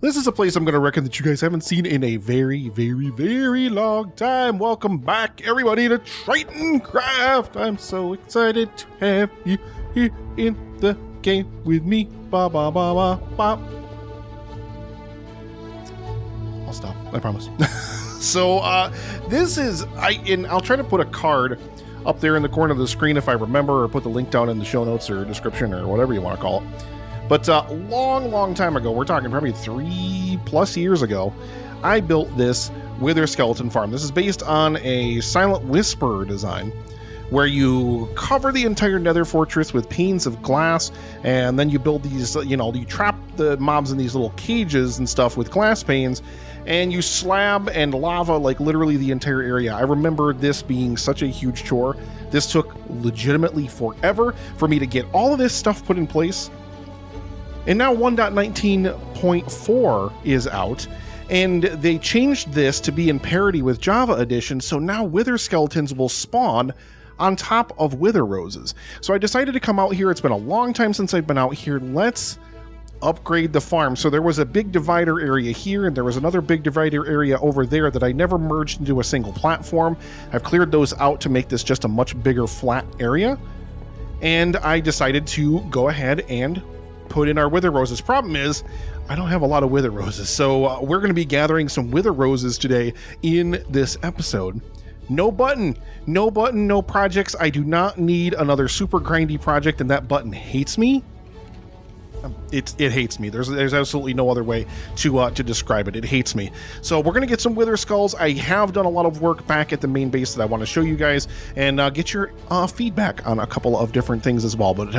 This is a place I'm going to reckon that you guys haven't seen in a very, very, very long time. Welcome back, everybody, to Tritoncraft. I'm so excited to have you here in the game with me. Ba ba ba ba ba. I'll stop. I promise. So this is I'll try to put a card up there in the corner of the screen if I remember, or put the link down in the show notes or description or whatever you want to call it. But long time ago, we're talking probably 3+ years ago, I built this Wither skeleton farm. This is based on a Silent Whisperer design, where you cover the entire Nether fortress with panes of glass, and then you build these, you trap the mobs in these little cages and stuff with glass panes, and you slab and lava like literally the entire area. I remember this being such a huge chore. This took legitimately forever for me to get all of this stuff put in place. And now 1.19.4 is out, and they changed this to be in parity with Java Edition, so now Wither skeletons will spawn on top of Wither roses. So I decided to come out here. It's been a long time since I've been out here. Let's upgrade the farm. So there was a big divider area here, and there was another big divider area over there that I never merged into a single platform. I've cleared those out to make this just a much bigger flat area, and I decided to go ahead and put in our Wither roses. Problem is, I don't have a lot of Wither roses, so we're going to be gathering some Wither roses today in this episode. No button, no projects. I do not need another super grindy project, and that button hates me. It hates me. There's absolutely no other way to describe it. It hates me. So we're going to get some Wither skulls. I have done a lot of work back at the main base that I want to show you guys, and get your feedback on a couple of different things as well. But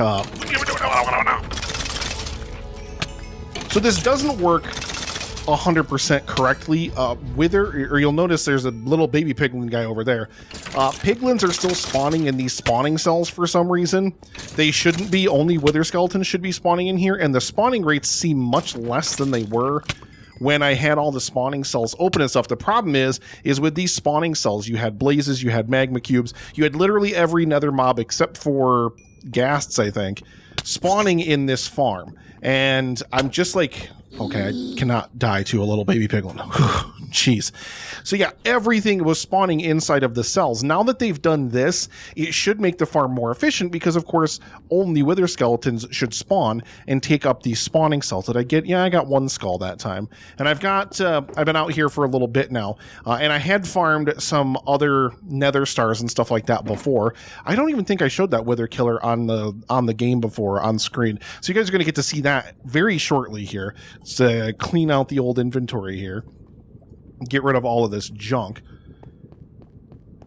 so this doesn't work 100% correctly. Wither, or you'll notice there's a little baby piglin guy over there. Piglins are still spawning in these spawning cells for some reason. They shouldn't be. Only Wither skeletons should be spawning in here, and the spawning rates seem much less than they were when I had all the spawning cells open and stuff. The problem is with these spawning cells, you had blazes, you had magma cubes, you had literally every nether mob except for ghasts, I think, spawning in this farm. And I'm just like, okay, I cannot die to a little baby piglin. Jeez. So yeah, everything was spawning inside of the cells. Now that they've done this, it should make the farm more efficient, because of course only Wither skeletons should spawn and take up these spawning cells. Did I get? Yeah, I got one skull that time. And I've been out here for a little bit now, and I had farmed some other Nether stars and stuff like that before. I don't even think I showed that Wither killer on the game before on screen. So you guys are going to get to see that very shortly here. To clean out the old inventory here, get rid of all of this junk.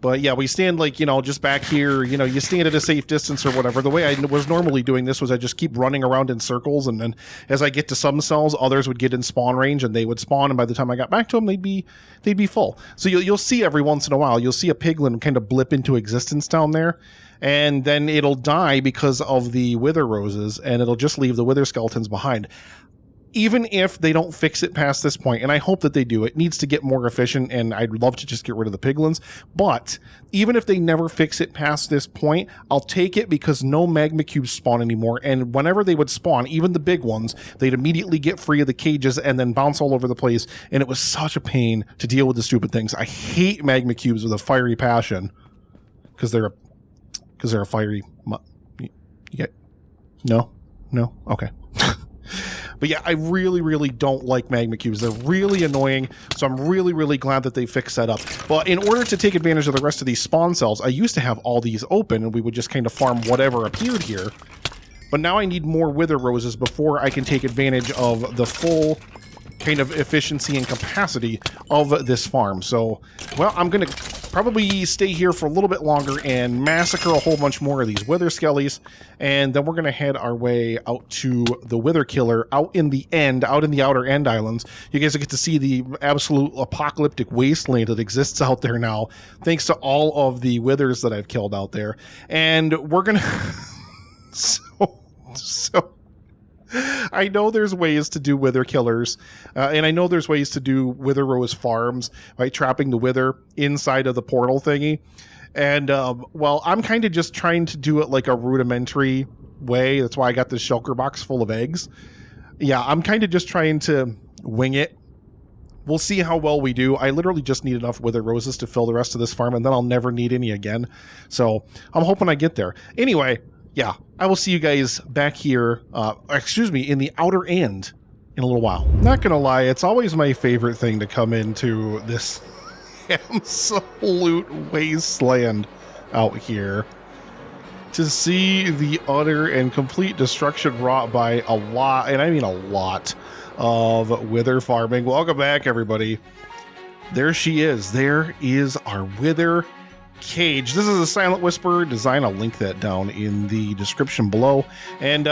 But yeah, we stand like, just back here, you stand at a safe distance or whatever. The way I was normally doing this was I just keep running around in circles, and then as I get to some cells, others would get in spawn range and they would spawn, and by the time I got back to them, they'd be full. So you'll see every once in a while, you'll see a piglin kind of blip into existence down there, and then it'll die because of the Wither roses, and it'll just leave the Wither skeletons behind. Even if they don't fix it past this point, and I hope that they do, it needs to get more efficient, and I'd love to just get rid of the piglins. But even if they never fix it past this point, I'll take it, because no magma cubes spawn anymore, and whenever they would spawn, even the big ones, they'd immediately get free of the cages and then bounce all over the place, and it was such a pain to deal with the stupid things. I hate magma cubes with a fiery passion, because they're a fiery... You get... No? Okay. But yeah, I really don't like magma cubes. They're really annoying, so I'm really glad that they fixed that up. But in order to take advantage of the rest of these spawn cells, I used to have all these open, and we would just kind of farm whatever appeared here. But now I need more Wither roses before I can take advantage of the full kind of efficiency and capacity of this farm. So, well, I'm going to probably stay here for a little bit longer and massacre a whole bunch more of these Wither skellies, and then we're going to head our way out to the Wither killer out in the outer end islands. You guys will get to see the absolute apocalyptic wasteland that exists out there now, thanks to all of the Withers that I've killed out there. And we're going to... So I know there's ways to do Wither killers, and I know there's ways to do Wither rose farms by trapping the Wither inside of the portal thingy. And, well, I'm kind of just trying to do it like a rudimentary way. That's why I got this shulker box full of eggs. Yeah, I'm kind of just trying to wing it. We'll see how well we do. I literally just need enough wither roses to fill the rest of this farm, and then I'll never need any again. So I'm hoping I get there. Anyway, yeah, I will see you guys back here, in the outer end in a little while. Not gonna lie, it's always my favorite thing to come into this absolute wasteland out here. To see the utter and complete destruction wrought by a lot, and I mean a lot, of wither farming. Welcome back, everybody. There she is. There is our wither cage. This is a Silent Whisper design. I'll link that down in the description below. And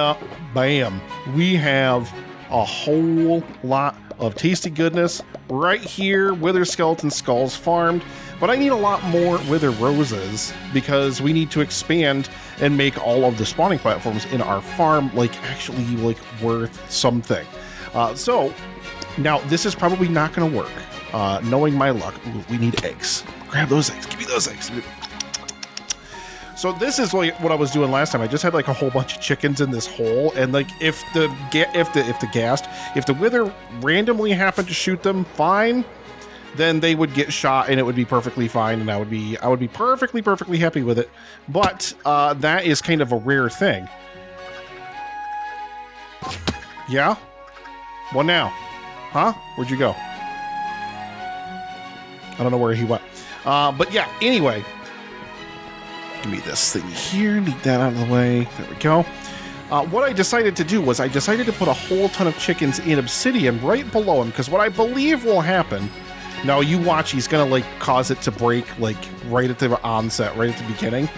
bam, we have a whole lot of tasty goodness right here. Wither skeleton skulls farmed. But I need a lot more wither roses because we need to expand and make all of the spawning platforms in our farm actually worth something. So now this is probably not going to work. Knowing my luck, we need eggs. Grab those eggs. Give me those eggs. So this is what I was doing last time. I just had a whole bunch of chickens in this hole, and if the wither randomly happened to shoot them, fine. Then they would get shot and it would be perfectly fine, and I would be perfectly happy with it. But that is kind of a rare thing. Yeah? What now? Huh? Where'd you go? I don't know where he went. But yeah, anyway. Give me this thing here. Need that out of the way. There we go. What I decided to do was I decided to put a whole ton of chickens in obsidian right below him, because what I believe will happen... Now, you watch, he's going to, cause it to break, right at the onset, right at the beginning.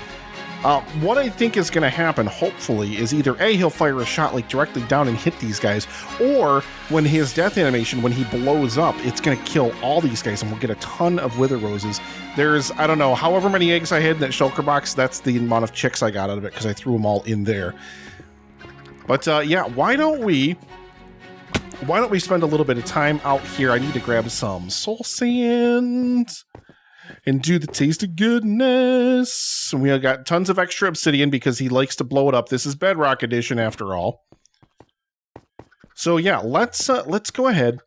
What I think is going to happen, hopefully, is either A, he'll fire a shot, directly down and hit these guys, or when his death animation, when he blows up, it's going to kill all these guys, and we'll get a ton of wither roses. There's, I don't know, however many eggs I had in that shulker box, that's the amount of chicks I got out of it, because I threw them all in there. But, yeah, why don't we spend a little bit of time out here? I need to grab some soul sand and do the taste of goodness. And we got tons of extra obsidian because he likes to blow it up. This is Bedrock Edition after all. So yeah, let's go ahead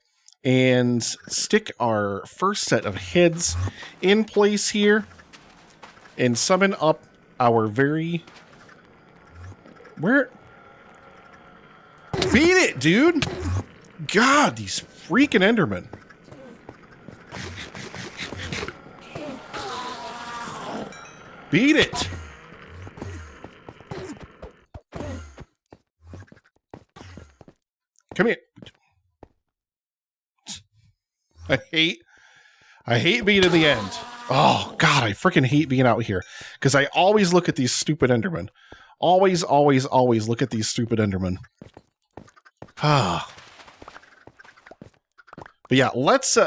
and stick our first set of heads in place here and summon up our very... Beat it, dude! God, these freaking Endermen. Beat it! Come here. I hate being in the end. Oh, God, I freaking hate being out here. Because I always look at these stupid Endermen. Always look at these stupid Endermen. Ah. But yeah, let's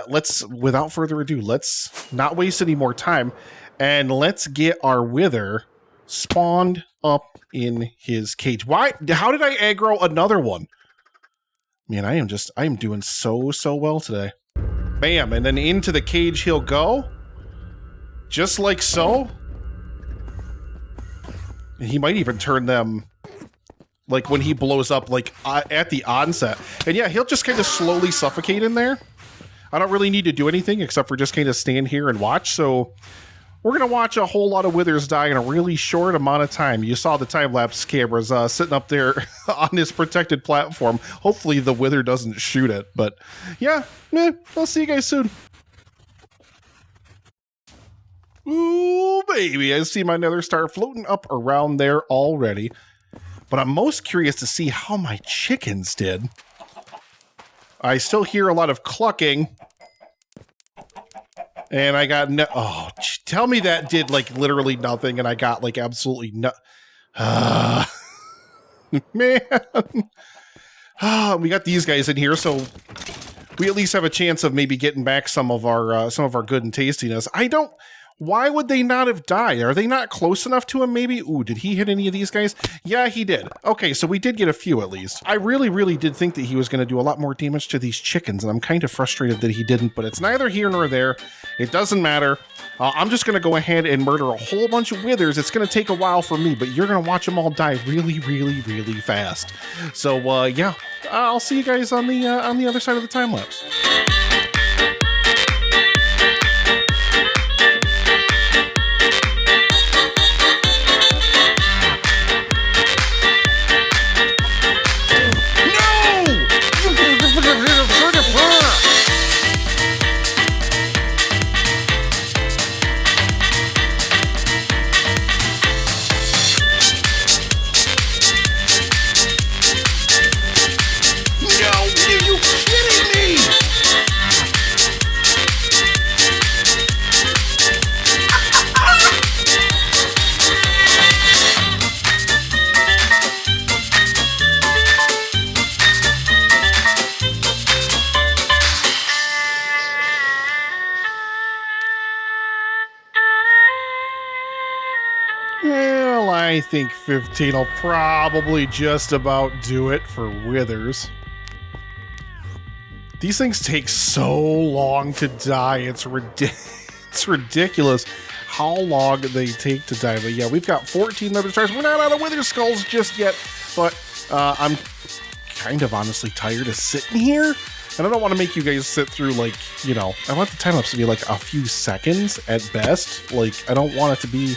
without further ado, let's not waste any more time, and let's get our wither spawned up in his cage. Why? How did I aggro another one? Man, I am doing so well today. Bam, and then into the cage he'll go, just like so. He might even turn them, when he blows up, at the onset. And yeah, he'll just kind of slowly suffocate in there. I don't really need to do anything except for just kind of stand here and watch. So we're going to watch a whole lot of withers die in a really short amount of time. You saw the time-lapse cameras sitting up there on this protected platform. Hopefully the wither doesn't shoot it. But yeah, I'll see you guys soon. Ooh, baby. I see my nether star floating up around there already. But I'm most curious to see how my chickens did. I still hear a lot of clucking. And I got tell me that did literally nothing and I got absolutely no. Man. We got these guys in here, so we at least have a chance of maybe getting back some of our good and tastiness. Why would they not have died? Are they not close enough to him, maybe? Ooh, did he hit any of these guys? Yeah, he did. Okay, so we did get a few at least. I really did think that he was going to do a lot more damage to these chickens, and I'm kind of frustrated that he didn't, but it's neither here nor there. It doesn't matter. I'm just going to go ahead and murder a whole bunch of withers. It's going to take a while for me, but you're going to watch them all die really fast. So, yeah, I'll see you guys on the other side of the time lapse. Well, I think 15 will probably just about do it for withers. These things take so long to die. It's ridiculous how long they take to die. But yeah, we've got 14 Nether stars. We're not out of wither skulls just yet, but I'm kind of honestly tired of sitting here. And I don't want to make you guys sit through, like, you know, I want the time lapse to be like a few seconds at best. Like, I don't want it to be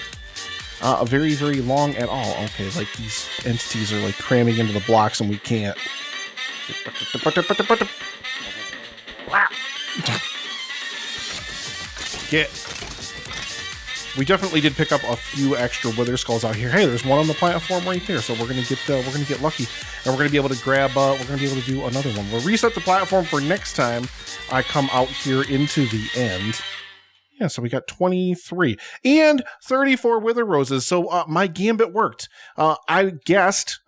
very long at all. Okay, like these entities are like cramming into the blocks and we can't. We definitely did pick up a few extra wither skulls out here. Hey, there's one on the platform right there, so we're gonna get lucky, and we're gonna be able to grab. We're gonna be able to do another one. We'll reset the platform for next time I come out here into the end. Yeah, so we got 23 and 34 wither roses. So my gambit worked. I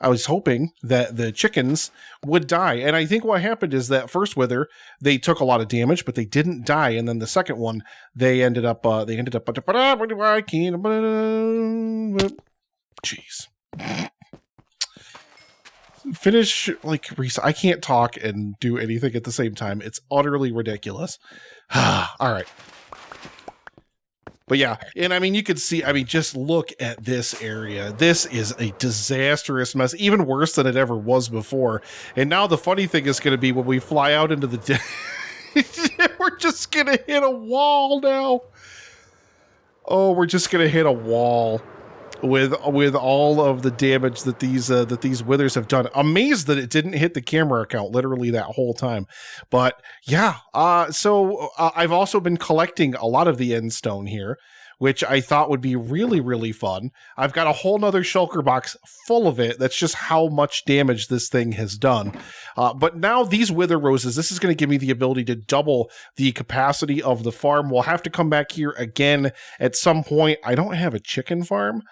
was hoping that the chickens would die. And I think what happened is that first wither, they took a lot of damage, but they didn't die. And then the second one, they ended up, I can't, jeez. Finish, like, I can't talk and do anything at the same time. It's utterly ridiculous. All right. But yeah, and I mean, you could see, I mean, just look at this area. This is a disastrous mess, even worse than it ever was before. And now the funny thing is going to be when we fly out into the we're just going to hit a wall now. Oh, we're just going to hit a wall with all of the damage that these withers have done. Amazed that it didn't hit the camera account literally that whole time. But yeah, so I've also been collecting a lot of the end stone here, which I thought would be really fun. I've got a whole nother shulker box full of it. That's just how much damage this thing has done. But now these wither roses, this is going to give me the ability to double the capacity of the farm. We'll have to come back here again at some point. I don't have a chicken farm.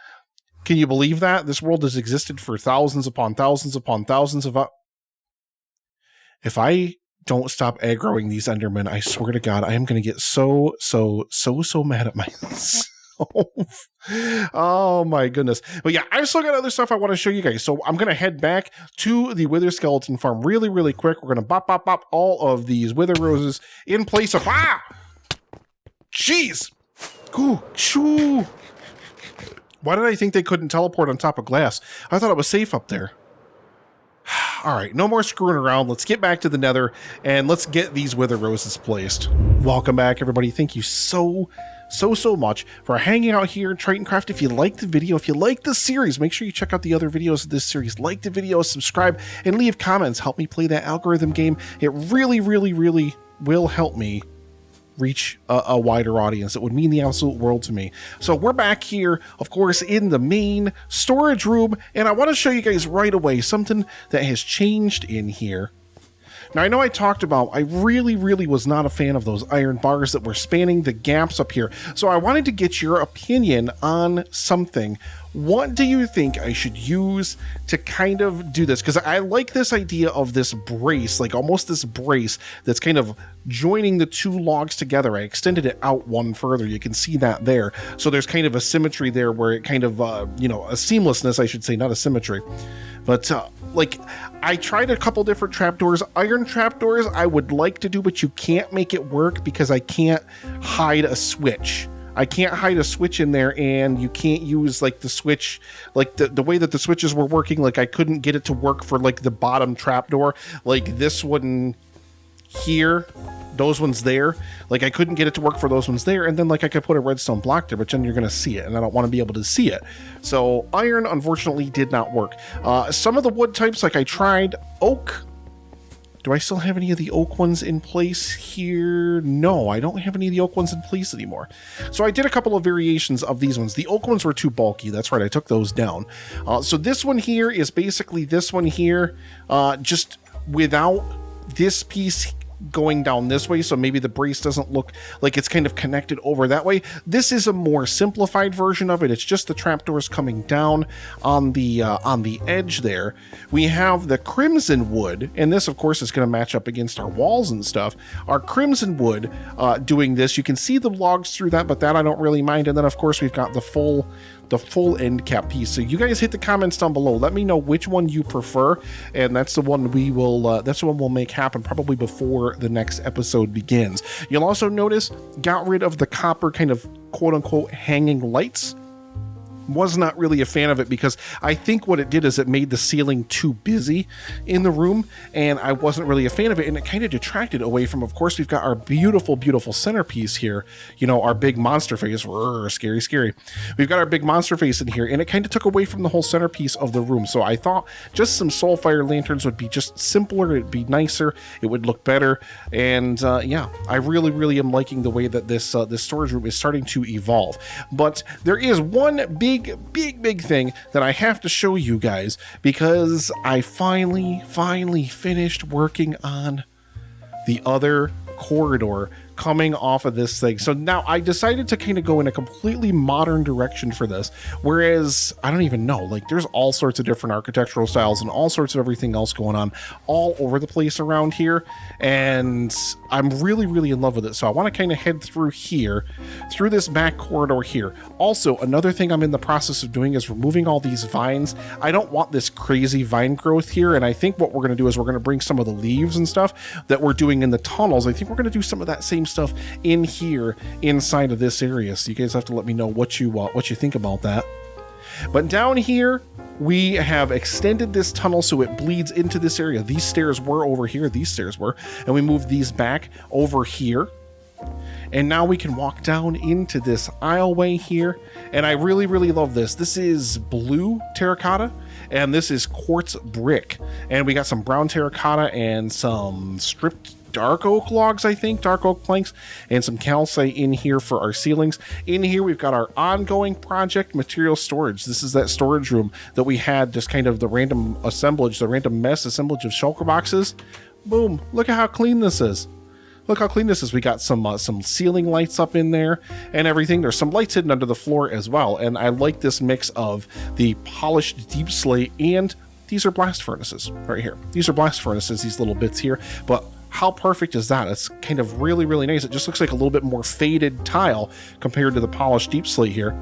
Can you believe that? This world has existed for thousands upon thousands upon thousands of... If I don't stop aggroing these Endermen, I swear to God, I am going to get so mad at myself. Oh my goodness. But yeah, I've still got other stuff I want to show you guys. So I'm going to head back to the Wither Skeleton Farm really quick. We're going to bop all of these Wither Roses in place of... Jeez! Ooh, shoo! Why did I think they couldn't teleport on top of glass? I thought it was safe up there. All right, no more screwing around. Let's get back to the Nether and let's get these wither roses placed. Welcome back, everybody. Thank you so much for hanging out here in Tritoncraft. If you liked the video, if you like the series, make sure you check out the other videos of this series. Like the video, subscribe, and leave comments. Help me play that algorithm game. It really will help me reach a wider audience. It would mean the absolute world to me. So we're back here, of course, in the main storage room, and I want to show you guys right away something that has changed in here. Now, I know I talked about, I really was not a fan of those iron bars that were spanning the gaps up here. So I wanted to get your opinion on something. What do you think I should use to kind of do this? Because I like this idea of this brace, like almost this brace that's kind of joining the two logs together. I extended it out one further. You can see that there. So there's kind of a symmetry there where it kind of, you know, a seamlessness, I should say, not a symmetry. But like, I tried a couple different trapdoors. Iron trapdoors I would like to do, but you can't make it work because I can't hide a switch. I can't hide a switch in there, and you can't use like the switch, like the way that the switches were working. Like I couldn't get it to work for like the bottom trapdoor, like this one here, those ones there. Like I couldn't get it to work for those ones there. And then like I could put a redstone block there, but then you're going to see it, and I don't want to be able to see it. So iron unfortunately did not work. Some of the wood types, like I tried oak. Do I still have any of the oak ones in place here? No, I don't have any of the oak ones in place anymore. So I did a couple of variations of these ones. The oak ones were too bulky. That's right, I took those down. So this one here is basically this one here, just without this piece going down this way, so maybe the brace doesn't look like it's kind of connected over that way. This is a more simplified version of it. It's just the trapdoors coming down on the edge there. We have the crimson wood, and this of course is going to match up against our walls and stuff. Our crimson wood doing this, you can see the logs through that, but that I don't really mind. And then of course we've got the full end cap piece. So you guys hit the comments down below, let me know which one you prefer, and that's the one we will that's the one we'll make happen probably before the next episode begins. You'll also notice got rid of the copper kind of quote-unquote hanging lights. Was not really a fan of it because I think what it did is it made the ceiling too busy in the room, and I wasn't really a fan of it, and it kind of detracted away from, of course, we've got our beautiful centerpiece here, you know, our big monster face. Scary. We've got our big monster face in here, and it kind of took away from the whole centerpiece of the room. So I thought just some soulfire lanterns would be just simpler, it'd be nicer, it would look better, and yeah, I really am liking the way that this storage room is starting to evolve. But there is one big thing that I have to show you guys, because I finally finished working on the other corridor coming off of this thing. So now I decided to kind of go in a completely modern direction for this, whereas I don't even know, like there's all sorts of different architectural styles and all sorts of everything else going on all over the place around here, and I'm really in love with it. So I want to kind of head through here, through this back corridor here. Also, another thing I'm in the process of doing is removing all these vines. I don't want this crazy vine growth here, and I think what we're going to do is we're going to bring some of the leaves and stuff that we're doing in the tunnels. I think we're going to do some of that same stuff in here inside of this area. So you guys have to let me know what you think about that. But down here we have extended this tunnel so it bleeds into this area. These stairs were over here, and we moved these back over here. And now we can walk down into this aisleway here. And I really love this. This is blue terracotta, and this is quartz brick. And we got some brown terracotta and some stripped dark oak logs, I think, dark oak planks, and some calcite in here for our ceilings. In here, we've got our ongoing project material storage. This is that storage room that we had, just kind of the random assemblage, the random mess assemblage of shulker boxes. Boom, look at how clean this is. Look how clean this is. We got some ceiling lights up in there and everything. There's some lights hidden under the floor as well. And I like this mix of the polished deep slate, and these are blast furnaces right here. These are blast furnaces, these little bits here. But how perfect is that? It's kind of really nice. It just looks like a little bit more faded tile compared to the polished deep slate here.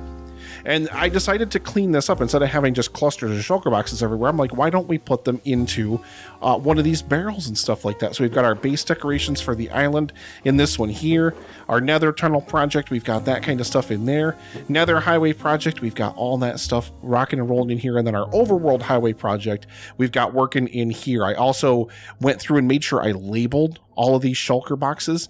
And I decided to clean this up. Instead of having just clusters of shulker boxes everywhere, I'm like, why don't we put them into one of these barrels and stuff like that? So we've got our base decorations for the island in this one here. Our Nether tunnel project, we've got that kind of stuff in there. Nether highway project, we've got all that stuff rocking and rolling in here. And then our overworld highway project, we've got working in here. I also went through and made sure I labeled all of these shulker boxes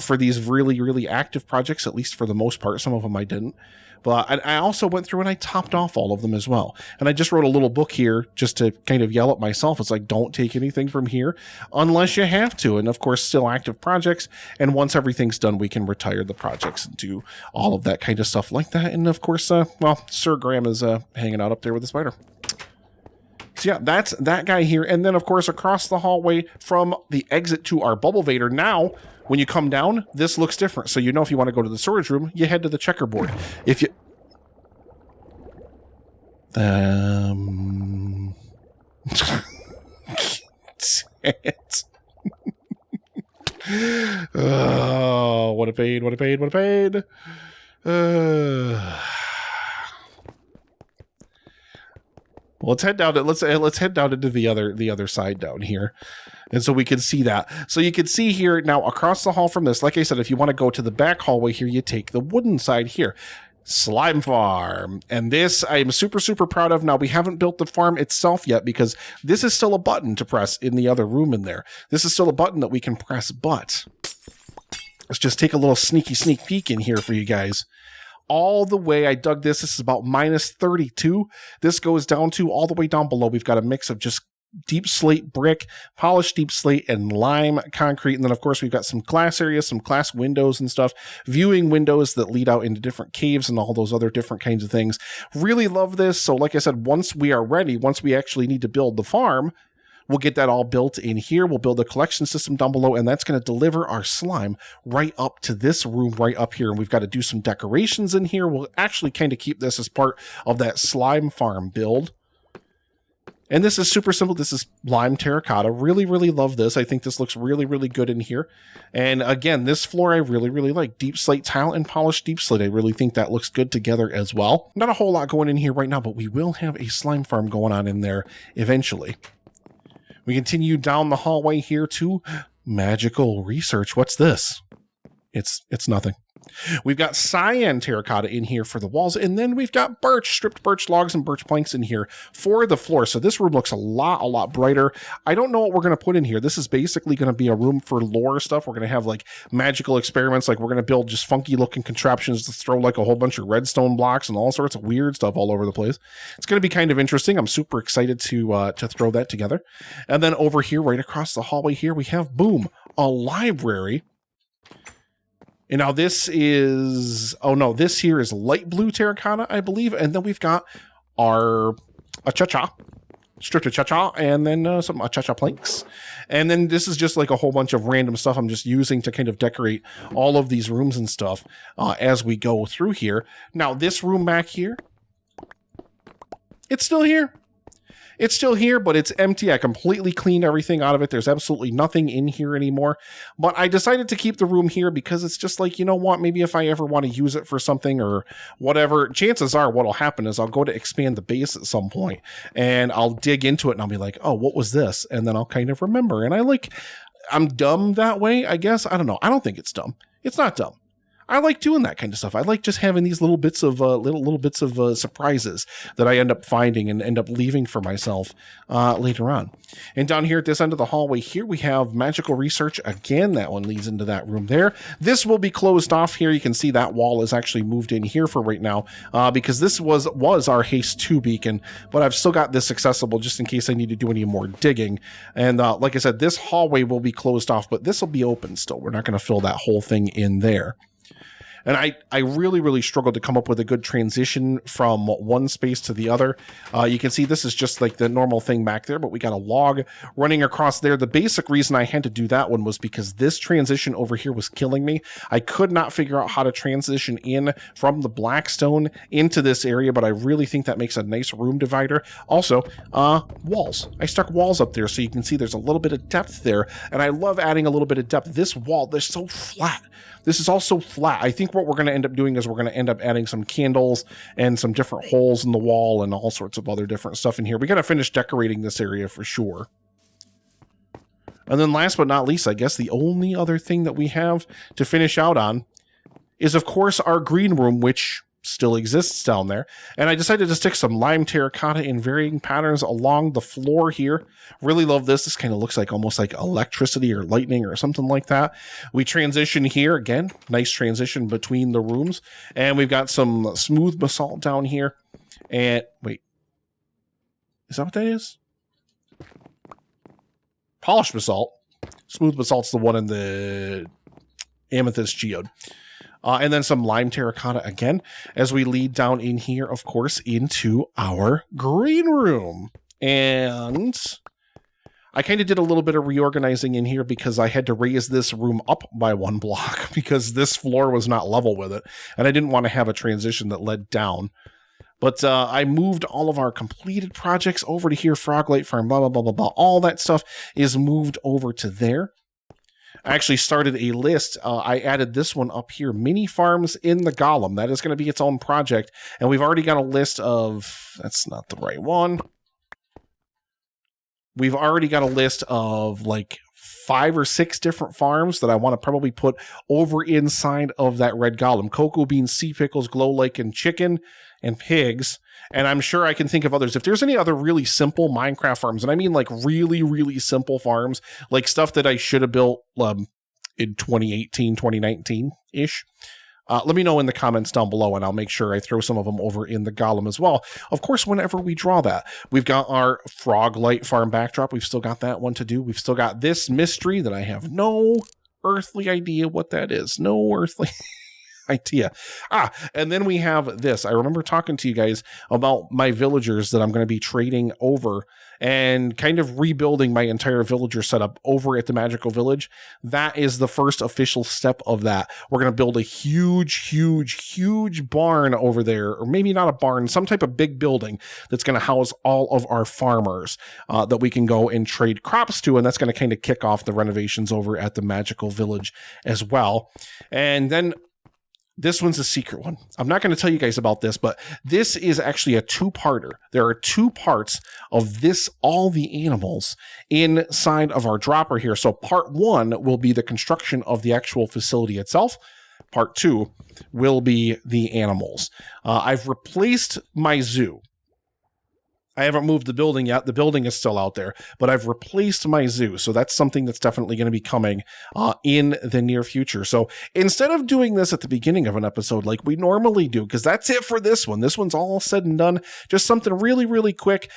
for these really active projects, at least for the most part. Some of them I didn't. But I also went through and I topped off all of them as well. And I just wrote a little book here just to kind of yell at myself. It's like, don't take anything from here unless you have to. And of course, still active projects. And once everything's done, we can retire the projects and do all of that kind of stuff like that. And of course, well, Sir Graham is hanging out up there with the spider. So yeah, that's that guy here. And then, of course, across the hallway from the exit to our bubble vader, now, when you come down, this looks different. So you know if you want to go to the storage room, you head to the checkerboard. If you... Oh, what a pain, what a pain, what a pain. Well, let's head down to let's head down into the other side down here. And so we can see that. So you can see here now across the hall from this, like I said, if you want to go to the back hallway here, you take the wooden side here. Slime farm. And this I am super, super proud of. Now, we haven't built the farm itself yet because this is still a button to press in the other room in there. This is still a button that we can press, but let's just take a little sneak peek in here for you guys. All the way, I dug this. This is about minus 32. This goes down to all the way down below. We've got a mix of just deep slate brick, polished deep slate, and lime concrete. And then, of course, we've got some glass areas, some glass windows and stuff, viewing windows that lead out into different caves and all those other different kinds of things. Really love this. So like I said, once we are ready, once we actually need to build the farm, we'll get that all built in here. We'll build a collection system down below, and that's going to deliver our slime right up to this room right up here. And we've got to do some decorations in here. We'll actually kind of keep this as part of that slime farm build. And this is super simple. This is lime terracotta. Really, really love this. I think this looks really, really good in here. And again, this floor I really, really like. Deep slate tile and polished deep slate. I really think that looks good together as well. Not a whole lot going in here right now, but we will have a slime farm going on in there eventually. We continue down the hallway here to magical research. What's this? It's nothing. We've got cyan terracotta in here for the walls, and then we've got birch, stripped birch logs and birch planks in here for the floor. So this room looks a lot brighter. I don't know what we're going to put in here. This is basically going to be a room for lore stuff. We're going to have like magical experiments. Like we're going to build just funky looking contraptions to throw like a whole bunch of redstone blocks and all sorts of weird stuff all over the place. It's going to be kind of interesting. I'm super excited to throw that together. And then over here, right across the hallway here, we have, boom, a library. And now this is, oh no, this here is light blue terracotta, I believe. And then we've got our achacha, stripped achacha, and then some achacha planks. And then this is just like a whole bunch of random stuff I'm just using to kind of decorate all of these rooms and stuff as we go through here. Now this room back here, it's still here. It's still here, but it's empty. I completely cleaned everything out of it. There's absolutely nothing in here anymore. But I decided to keep the room here because it's just like, you know what? Maybe if I ever want to use it for something or whatever, chances are what'll happen is I'll go to expand the base at some point and I'll dig into it and I'll be like, oh, what was this? And then I'll kind of remember. And I'm dumb that way, I guess. I don't know. I don't think it's dumb. It's not dumb. I like doing that kind of stuff. I like just having these little bits of little bits of surprises that I end up finding and end up leaving for myself later on. And down here at this end of the hallway here, we have magical research. Again, that one leads into that room there. This will be closed off here. You can see that wall is actually moved in here for right now because this was our haste 2 beacon, but I've still got this accessible just in case I need to do any more digging. And like I said, this hallway will be closed off, but this will be open still. We're not going to fill that whole thing in there. And I really, really struggled to come up with a good transition from one space to the other. You can see this is just like the normal thing back there, but we got a log running across there. The basic reason I had to do that one was because this transition over here was killing me. I could not figure out how to transition in from the blackstone into this area, but I really think that makes a nice room divider. Also, walls. I stuck walls up there so you can see there's a little bit of depth there, and I love adding a little bit of depth. This wall, they're so flat. This is also flat. I think what we're going to end up doing is we're going to end up adding some candles and some different holes in the wall and all sorts of other different stuff in here. We got to finish decorating this area for sure. And then last but not least, I guess the only other thing that we have to finish out on is, of course, our green room, which still exists down there. And I decided to stick some lime terracotta in varying patterns along the floor here. Really love this. This kind of looks like almost like electricity or lightning or something like that. We transition here again, nice transition between the rooms. And we've got some smooth basalt down here. And wait, is that what that is? Polished basalt. Smooth basalt's the one in the amethyst geode. And then some lime terracotta again, as we lead down in here, of course, into our green room. And I kind of did a little bit of reorganizing in here because I had to raise this room up by 1 block because this floor was not level with it. And I didn't want to have a transition that led down. But I moved all of our completed projects over to here. Froglight Farm, blah, blah, blah, blah, blah. All that stuff is moved over to there. I actually started a list. I added this one up here, mini farms in the Golem. That is going to be its own project. And we've already got a list of, that's not the right one. We've already got a list of like 5 or 6 different farms that I want to probably put over inside of that red Golem. Cocoa beans, sea pickles, glow lake, and chicken and pigs. And I'm sure I can think of others. If there's any other really simple Minecraft farms, and I mean like really, really simple farms, like stuff that I should have built in 2018, 2019-ish, let me know in the comments down below, and I'll make sure I throw some of them over in the Golem as well. Of course, whenever we draw that, we've got our Froglight Farm backdrop. We've still got that one to do. We've still got this mystery that I have no earthly idea what that is. No earthly idea. And then we have this. I remember talking to you guys about my villagers that I'm going to be trading over and kind of rebuilding my entire villager setup over at the Magical Village. That is the first official step of that. We're going to build a huge, huge, huge barn over there, or maybe not a barn, some type of big building that's going to house all of our farmers that we can go and trade crops to. And that's going to kind of kick off the renovations over at the Magical Village as well. And then this one's a secret one. I'm not going to tell you guys about this, but this is actually a 2-parter. There are 2 parts of this, all the animals inside of our dropper here. So part 1 will be the construction of the actual facility itself. Part 2 will be the animals. I've replaced my zoo. I haven't moved the building yet. The building is still out there, but I've replaced my zoo. So that's something that's definitely going to be coming in the near future. So instead of doing this at the beginning of an episode like we normally do, because that's it for this one. This one's all said and done. Just something really, really quick.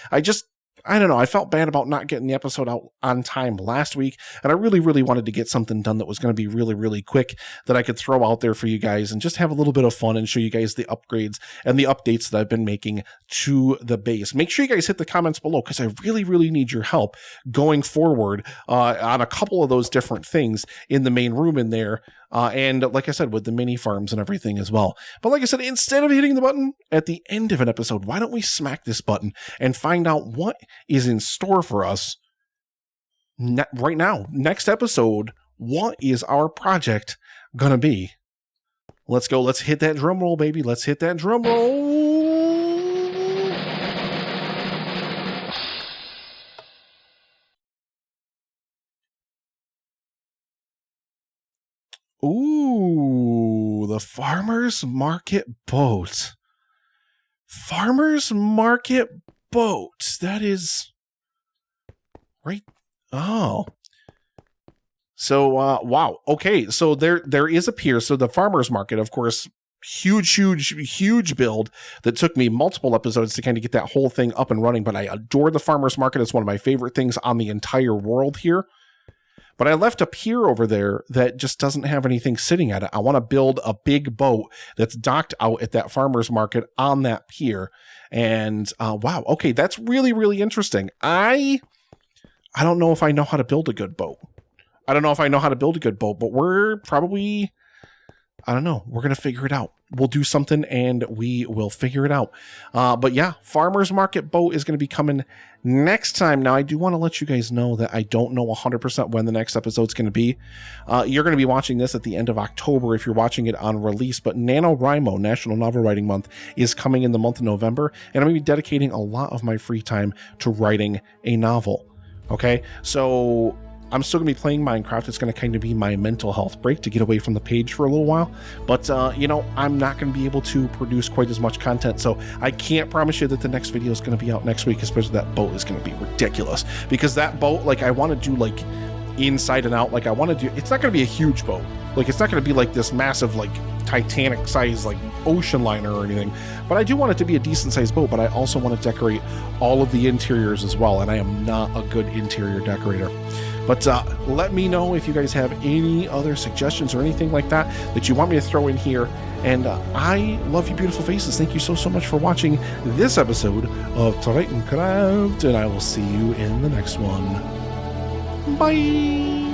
I don't know. I felt bad about not getting the episode out on time last week, and I really, really wanted to get something done that was going to be really, really quick that I could throw out there for you guys and just have a little bit of fun and show you guys the upgrades and the updates that I've been making to the base. Make sure you guys hit the comments below because I really, really need your help going forward on a couple of those different things in the main room in there. And like I said, with the mini farms and everything as well. But like I said, instead of hitting the button at the end of an episode, why don't we smack this button and find out what is in store for us right now? Next episode, what is our project going to be? Let's go. Let's hit that drum roll, baby. Let's hit that drum roll. Ooh, the Farmer's Market boat. Farmer's Market boat. That is right. Oh. So, wow. Okay. So there is a pier. So the Farmer's Market, of course, huge build that took me multiple episodes to kind of get that whole thing up and running. But I adore the Farmer's Market. It's one of my favorite things on the entire world here. But I left a pier over there that just doesn't have anything sitting at it. I want to build a big boat that's docked out at that farmer's market on that pier. And wow, okay, that's really, really interesting. I don't know if I know how to build a good boat. But we're probably, I don't know, we're going to figure it out. We'll do something and we will figure it out. But yeah, Farmer's Market boat is going to be coming next time. Now, I do want to let you guys know that I don't know 100% when the next episode's going to be. You're going to be watching this at the end of October if you're watching it on release. But NaNoWriMo, National Novel Writing Month, is coming in the month of November. And I'm going to be dedicating a lot of my free time to writing a novel. Okay, so I'm still going to be playing Minecraft. It's going to kind of be my mental health break to get away from the page for a little while. But, you know, I'm not going to be able to produce quite as much content. So I can't promise you that the next video is going to be out next week, especially that boat is going to be ridiculous. Because that boat, like, I want to do, like, inside and out. Like, I want to do, it's not going to be a huge boat. Like, it's not going to be, like, this massive, like, Titanic size, like, ocean liner or anything. But I do want it to be a decent sized boat. But I also want to decorate all of the interiors as well. And I am not a good interior decorator. But let me know if you guys have any other suggestions or anything like that that you want me to throw in here. And I love you, beautiful faces. Thank you so much for watching this episode of Tritoncraft, and I will see you in the next one. Bye!